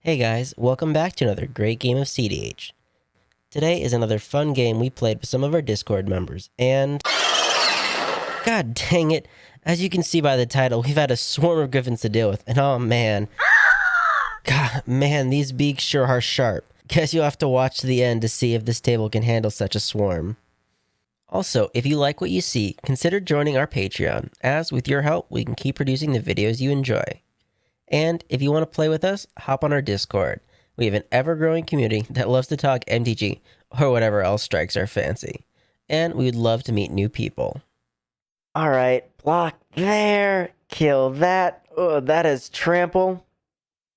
Hey guys, welcome back to another great game of CEDH. Today is another fun game we played with some of our Discord members, and god dang it, as you can see by the title, we've had a swarm of Griffons to deal with, and oh man. God, man, these beaks sure are sharp. Guess you'll have to watch to the end to see if this table can handle such a swarm. Also, if you like what you see, consider joining our Patreon, as with your help, we can keep producing the videos you enjoy. And if you want to play with us, hop on our Discord. We have an ever-growing community that loves to talk MTG or whatever else strikes our fancy. And we would love to meet new people. Alright, block there, kill that. Oh, that is trample.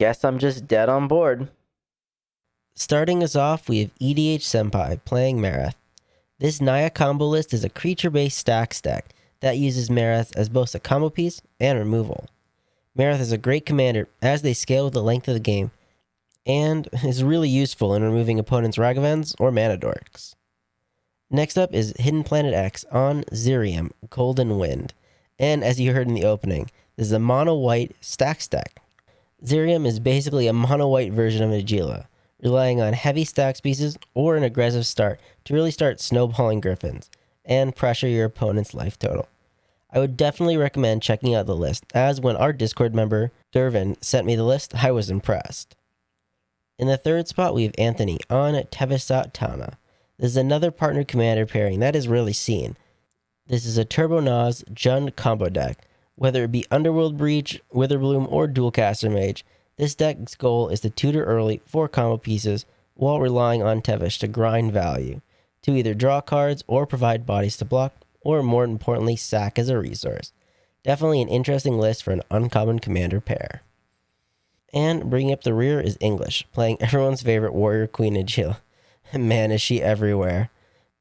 Guess I'm just dead on board. Starting us off, we have EDH Senpai playing Marath. This Naya combo list is a creature-based stax deck that uses Marath as both a combo piece and removal. Marath is a great commander as they scale with the length of the game, and is really useful in removing opponents' Ragavans or Mana Dorks. Next up is Hidden Planet X on Zeriam, Golden Wind, and as you heard in the opening, this is a mono-white stax deck. Zeriam is basically a mono-white version of Najeela, relying on heavy stacks pieces or an aggressive start to really start snowballing Griffons, and pressure your opponent's life total. I would definitely recommend checking out the list, as when our Discord member, Dervin, sent me the list, I was impressed. In the third spot, we have Anthony on Tevesh Tana. This is another partner commander pairing that is really seen. This is a Turbo Naz Jund combo deck. Whether it be Underworld Breach, Witherbloom, or Dualcaster Mage, this deck's goal is to tutor early for combo pieces while relying on Tevesh to grind value, to either draw cards or provide bodies to block, or more importantly, sack as a resource. Definitely an interesting list for an uncommon commander pair. And bringing up the rear is English, playing everyone's favorite warrior queen Najeela. Man, is she everywhere.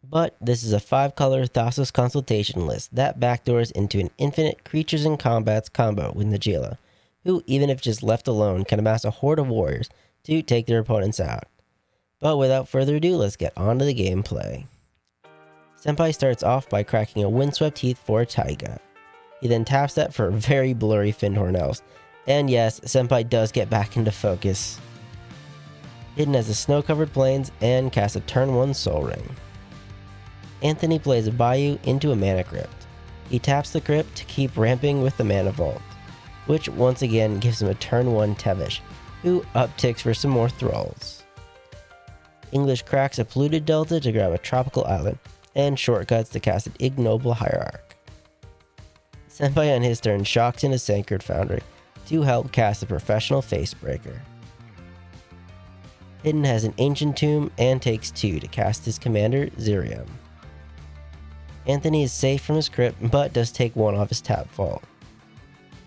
But this is a 5-color Thrasios consultation list that backdoors into an infinite creatures and combats combo with Najeela, who, even if just left alone, can amass a horde of warriors to take their opponents out. But without further ado, let's get on to the gameplay. Senpai starts off by cracking a Windswept Heath for a Taiga. He then taps that for a very blurry Fyndhorn Elves. And yes, Senpai does get back into focus. Hidden has the snow-covered plains and casts a turn 1 Soul Ring. Anthony plays a Bayou into a Mana Crypt. He taps the Crypt to keep ramping with the Mana Vault, which once again gives him a turn 1 Tevesh, who upticks for some more Thralls. English cracks a Polluted Delta to grab a Tropical Island, and shortcuts to cast an Ignoble Hierarch. Senpai on his turn shocks into Sacred Foundry to help cast a Professional Facebreaker. Hidden has an Ancient Tomb and takes 2 to cast his commander, Zeriam. Anthony is safe from his crypt, but does take 1 off his tap vault.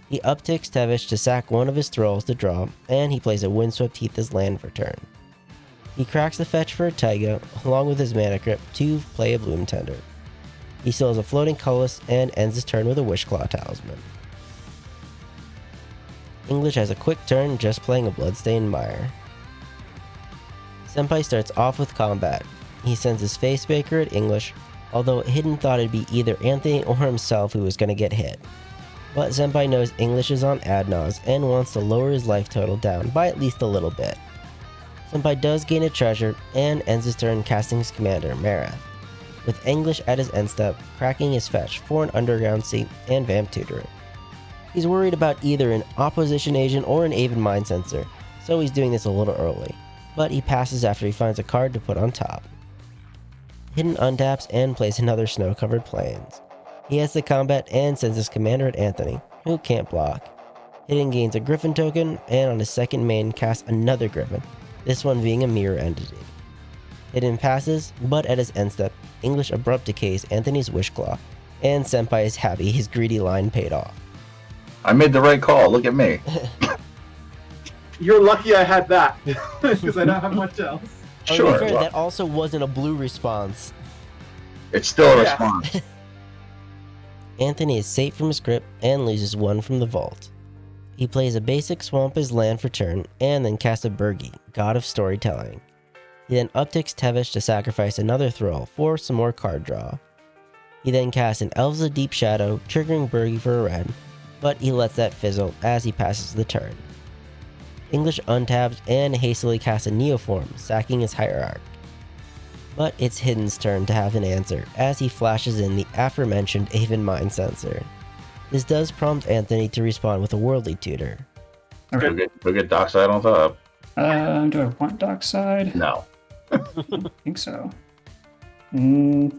He upticks Tevesh to sack 1 of his Thralls to draw, and he plays a Windswept Heath as land for turn. He cracks the fetch for a Taiga, along with his Mana Crypt, to play a Bloom Tender. He still has a Floating Colorless and ends his turn with a Wishclaw Talisman. English has a quick turn, just playing a Bloodstained Mire. Senpai starts off with combat. He sends his Facebreaker at English, although Hidden thought it'd be either Anthony or himself who was going to get hit. But Senpai knows English is on Adnaz and wants to lower his life total down by at least a little bit. Senpai does gain a treasure and ends his turn casting his commander, Marath, with English at his end step, cracking his fetch for an Underground Sea and Vamp Tutoring. He's worried about either an Opposition Agent or an Aven Mind Sensor, so he's doing this a little early, but he passes after he finds a card to put on top. Hidden untaps and plays another snow-covered plains. He has the combat and sends his commander at Anthony, who can't block. Hidden gains a Griffon token, and on his second main casts another Griffon, this one being a mirror entity. Hidden passes, but at his end step, English abrupt decays Anthony's Wishclaw, and Senpai is happy his greedy line paid off. I made the right call, look at me. You're lucky I had that, because I don't have much else. Sure. To be fair, that also wasn't a blue response. It's still a response. Anthony is safe from his crypt and loses 1 from the vault. He plays a basic Swamp as land for turn, and then casts a Burgi, God of Storytelling. He then upticks Tevesh to sacrifice another Thrall for some more card draw. He then casts an Elves of Deep Shadow, triggering Burgi for a red, but he lets that fizzle as he passes the turn. English untabs and hastily casts a Neoform, sacking his Hierarch. But it's Hidden's turn to have an answer, as he flashes in the aforementioned Aven Mind Sensor. This does prompt Anthony to respond with a Worldly Tutor. Okay. We'll get Dockside on top. Do I want Dockside? No. I think so. Not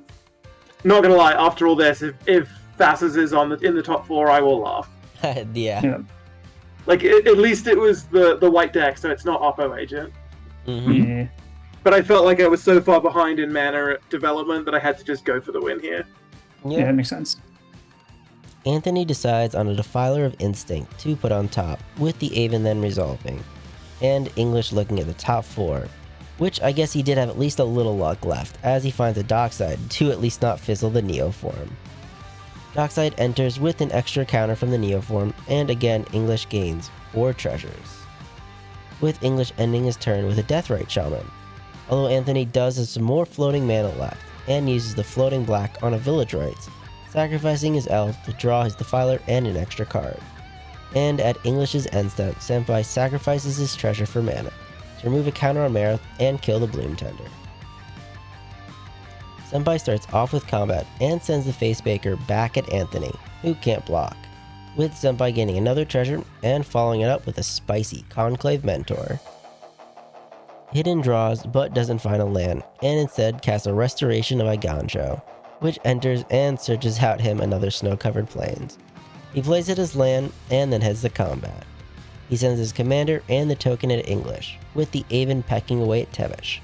gonna lie, after all this, if Thassa's is in the top 4, I will laugh. Yeah. Like, at least it was the white deck, so it's not Oppo Agent. Mm-hmm. Yeah. But I felt like I was so far behind in mana development that I had to just go for the win here. Yeah, that makes sense. Anthony decides on a Defiler of Instinct to put on top, with the Aven then resolving, and English looking at the top 4, which I guess he did have at least a little luck left, as he finds a Dockside to at least not fizzle the Neoform. Dockside enters with an extra counter from the Neoform, and again English gains 4 treasures, with English ending his turn with a Deathrite Shaman, although Anthony does have some more floating mana left, and uses the floating black on a Village Rites, sacrificing his elf to draw his Defiler and an extra card. And at English's end step, Senpai sacrifices his treasure for mana, to remove a counter on Marath and kill the Bloom Tender. Senpai starts off with combat and sends the Facebaker back at Anthony, who can't block, with Senpai gaining another treasure and following it up with a spicy Conclave Mentor. Hidden draws but doesn't find a land, and instead casts a Restoration of Igancho, which enters and searches out him another snow-covered plains. He plays it as land and then heads to combat. He sends his commander and the token at English, with the Aven pecking away at Tevesh.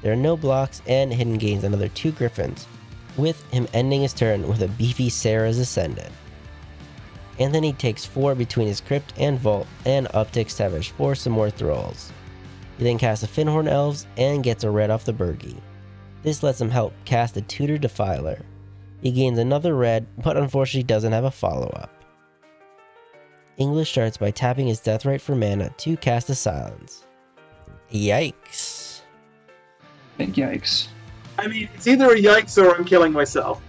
There are no blocks, and Hidden gains another 2 Griffons, with him ending his turn with a beefy Sarah's Ascendant. Anthony takes 4 between his Crypt and Vault, and upticks Tevesh for some more thralls. He then casts a Finhorn Elves and gets a red off the Burgie. This lets him help cast a Tutor Defiler. He gains another red, but unfortunately doesn't have a follow-up. English starts by tapping his Deathrite for mana to cast a Silence. Yikes. Big yikes. I mean, it's either a yikes or I'm killing myself.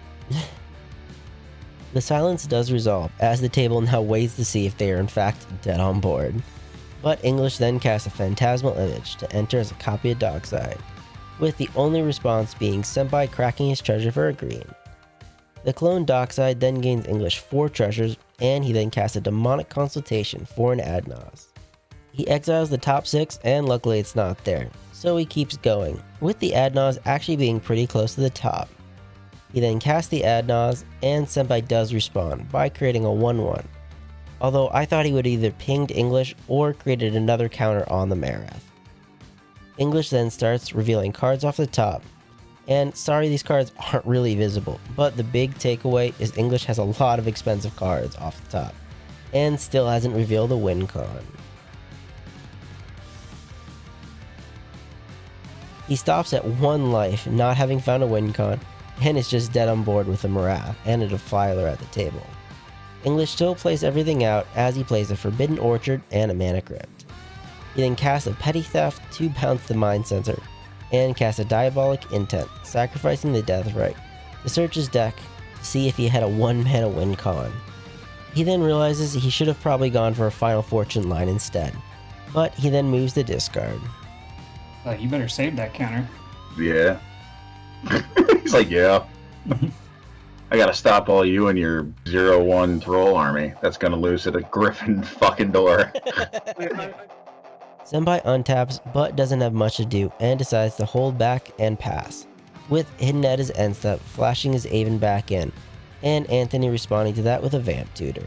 The Silence does resolve, as the table now waits to see if they are in fact dead on board. But English then casts a Phantasmal Image to enter as a copy of Dockside, with the only response being Senpai cracking his treasure for a green. The clone Dockside then gains English 4 treasures, and he then casts a Demonic Consultation for an Adnos. He exiles the top 6, and luckily it's not there, so he keeps going, with the Adnos actually being pretty close to the top. He then casts the Adnos, and Senpai does respond by creating a 1/1, although I thought he would either pinged English or created another counter on the Marath. English then starts revealing cards off the top, and sorry these cards aren't really visible, but the big takeaway is English has a lot of expensive cards off the top, and still hasn't revealed a win con. He stops at 1 life, not having found a win con, and is just dead on board with a Marath and a Defiler at the table. English still plays everything out as he plays a Forbidden Orchard and a Mana Crypt. He then casts a Petty Theft to bounce the Mind Sensor, and casts a Diabolic Intent, sacrificing the Deathrite to search his deck to see if he had a 1-mana win con. He then realizes he should have probably gone for a Final Fortune line instead, but he then moves to discard. You better save that counter. Yeah. He's like, yeah. I gotta stop all you and your 0-1 troll army. That's gonna lose at a Griffin fucking door. Senpai untaps but doesn't have much to do and decides to hold back and pass, with Hidden at his end step flashing his Aven back in, and Anthony responding to that with a Vamp Tutor.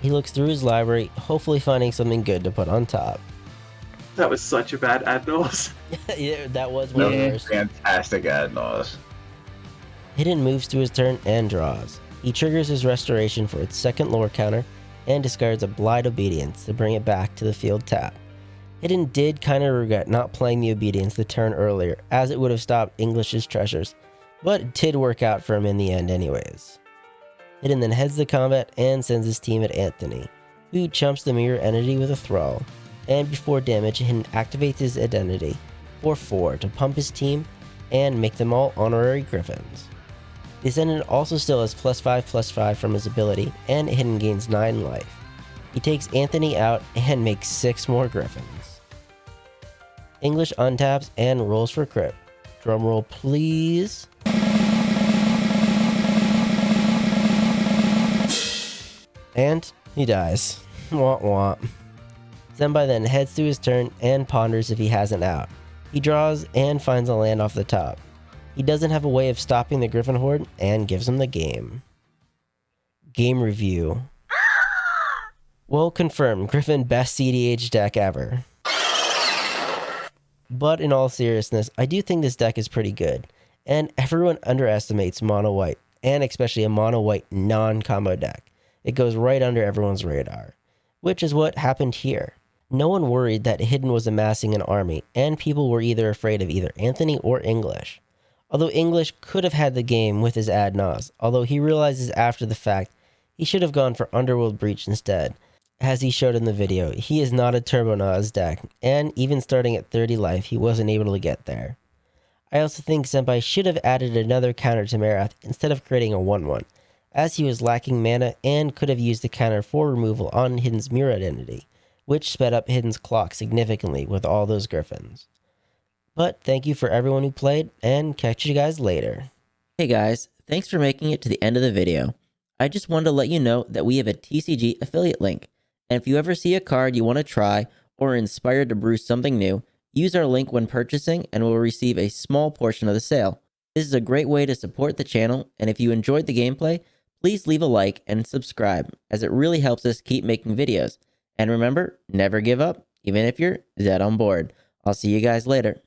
He looks through his library, hopefully finding something good to put on top. That was such a bad Adnos. Yeah, that was one of the worst. Fantastic Adnos. Hidden moves through his turn and draws. He triggers his Restoration for its 2nd lore counter and discards a Blind Obedience to bring it back to the field tap. Hidden did kinda regret not playing the Obedience the turn earlier, as it would have stopped English's treasures, but it did work out for him in the end anyways. Hidden then heads to combat and sends his team at Anthony, who chumps the Mirror Entity with a Thrall, and before damage Hidden activates his Identity for 4 to pump his team and make them all honorary Griffons. The Ascendant also still has +5/+5 from his ability, and Hidden gains 9 life. He takes Anthony out and makes 6 more Griffons. English untaps and rolls for crit. Drumroll, please. And he dies. Wah wah. Senpai then heads to his turn and ponders if he has an out. He draws and finds a land off the top. He doesn't have a way of stopping the Griffin horde and gives him the game. Game review. Well, confirmed. Griffin best CDH deck ever. But in all seriousness, I do think this deck is pretty good. And everyone underestimates mono white, and especially a mono white non-combo deck. It goes right under everyone's radar. Which is what happened here. No one worried that Hidden was amassing an army, and people were either afraid of either Anthony or English. Although English could have had the game with his ad nos, although he realizes after the fact he should have gone for Underworld Breach instead. As he showed in the video, he is not a Turbo Nas deck, and even starting at 30 life, he wasn't able to get there. I also think Senpai should have added another counter to Marath instead of creating a 1-1, as he was lacking mana and could have used the counter for removal on Hidden's mirror identity, which sped up Hidden's clock significantly with all those Griffins. But thank you for everyone who played, and catch you guys later. Hey guys, thanks for making it to the end of the video. I just wanted to let you know that we have a TCG affiliate link. And if you ever see a card you want to try or are inspired to brew something new, use our link when purchasing and we'll receive a small portion of the sale. This is a great way to support the channel, and if you enjoyed the gameplay, please leave a like and subscribe, as it really helps us keep making videos. And remember, never give up, even if you're dead on board. I'll see you guys later.